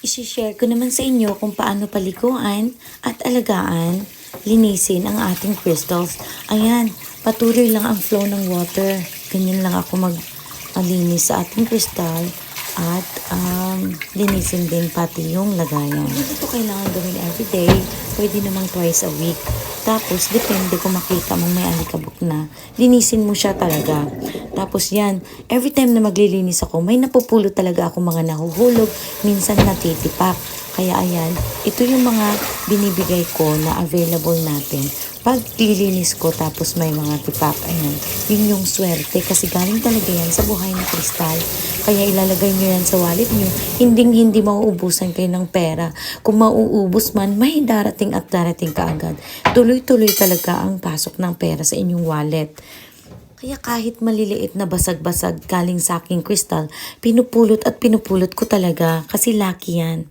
Isishare ko naman sa inyo kung paano paliguan at alagaan, linisin ang ating crystals. Ayan, patuloy lang ang flow ng water. Ganyan lang ako maglinis sa ating crystal at linisin din pati yung lagayan. Hindi ito kailangan gawin everyday, pwede namang twice a week. Tapos, depende kung makita mong may alikabok na, linisin mo siya talaga. Tapos yan, every time na maglilinis ako, may napupulot talaga ako mga nahuhulog, minsan natitipak. Kaya ayan, ito yung mga binibigay ko na available natin. Pag lilinis ko tapos may mga tipak, ayan, yun yung swerte kasi galing talaga yan sa buhay na kristal. Kaya ilalagay nyo yan sa wallet nyo, hindi mauubusan kayo ng pera. Kung mauubos man, may darating at darating ka agad. Tuloy-tuloy talaga ang pasok ng pera sa inyong wallet. Kaya kahit maliliit na basag-basag galing sa aking kristal, pinupulot at pinupulot ko talaga kasi lucky yan.